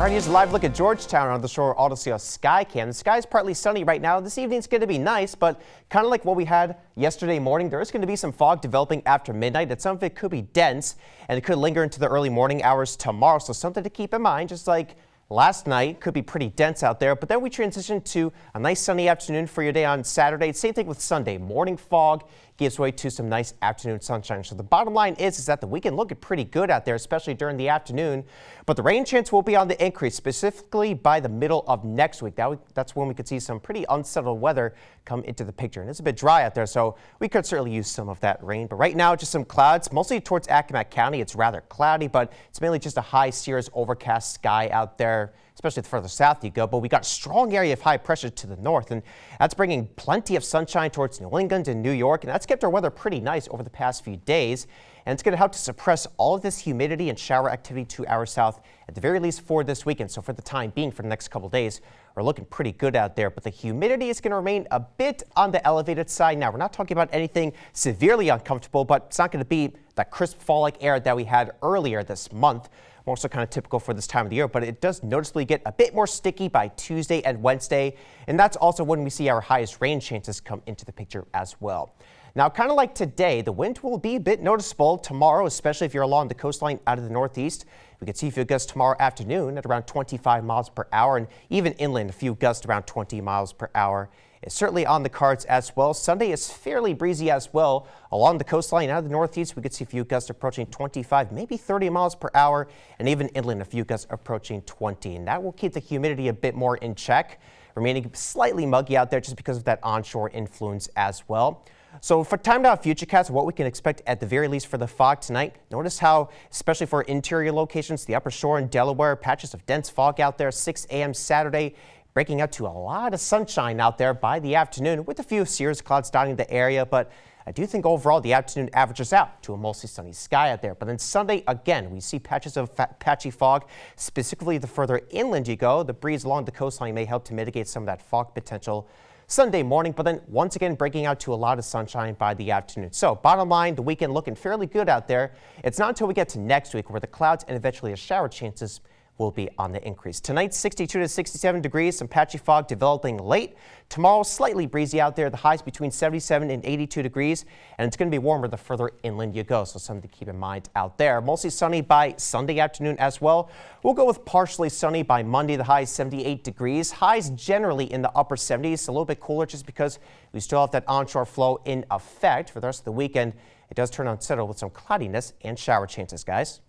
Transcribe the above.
All right, here's a live look at Georgetown on the shore Odyssey Skycam. The sky is partly sunny right now. This evening's going to be nice, but kind of like what we had yesterday morning, there is going to be some fog developing after midnight, and some of it could be dense, and it could linger into the early morning hours tomorrow. So something to keep in mind, just like last night, could be pretty dense out there, but then we transition to a nice sunny afternoon for your day on Saturday. Same thing with Sunday. Morning fog gives way to some nice afternoon sunshine. So the bottom line is that the weekend looking pretty good out there, especially during the afternoon. But the rain chance will be on the increase, specifically by the middle of next week. That's when we could see some pretty unsettled weather come into the picture. And it's a bit dry out there, so we could certainly use some of that rain. But right now, just some clouds, mostly towards Accomack County. It's rather cloudy, but it's mainly just a high cirrus overcast sky out there, especially the further south you go. But we got a strong area of high pressure to the north, and that's bringing plenty of sunshine towards New England and New York, and that's kept our weather pretty nice over the past few days. And it's going to help to suppress all of this humidity and shower activity to our south, at the very least for this weekend. So for the time being, for the next couple days, we're looking pretty good out there. But the humidity is going to remain a bit on the elevated side. Now, we're not talking about anything severely uncomfortable, but it's not going to be that crisp fall-like air that we had earlier this month. More so kind of typical for this time of the year, but it does noticeably get a bit more sticky by Tuesday and Wednesday. And that's also when we see our highest rain chances come into the picture as well. Now, kind of like today, the wind will be a bit noticeable tomorrow, especially if you're along the coastline out of the northeast. We could see a few gusts tomorrow afternoon at around 25 miles per hour, and even inland, a few gusts around 20 miles per hour. It's certainly on the cards as well. Sunday is fairly breezy as well. Along the coastline out of the northeast, we could see a few gusts approaching 25, maybe 30 miles per hour, and even inland, a few gusts approaching 20. And that will keep the humidity a bit more in check, remaining slightly muggy out there just because of that onshore influence as well. So for time now futurecast, what we can expect at the very least for the fog tonight. Notice how, especially for interior locations, the upper shore in Delaware, patches of dense fog out there, 6 a.m. Saturday, breaking out to a lot of sunshine out there by the afternoon with a few cirrus clouds dotting the area. But I do think overall the afternoon averages out to a mostly sunny sky out there. But then Sunday, again, we see patches of patchy fog, specifically the further inland you go. The breeze along the coastline may help to mitigate some of that fog potential Sunday morning, but then once again breaking out to a lot of sunshine by the afternoon. So bottom line, the weekend looking fairly good out there. It's not until we get to next week where the clouds and eventually a shower chances will be on the increase. Tonight, 62 to 67 degrees, some patchy fog developing late. Tomorrow, slightly breezy out there. The highs between 77 and 82 degrees, and it's going to be warmer the further inland you go, so something to keep in mind out there. Mostly sunny by Sunday afternoon as well. We'll go with partially sunny by Monday. The high is 78 degrees. Highs generally in the upper 70s, a little bit cooler just because we still have that onshore flow in effect. For the rest of the weekend, it does turn unsettled with some cloudiness and shower chances, guys.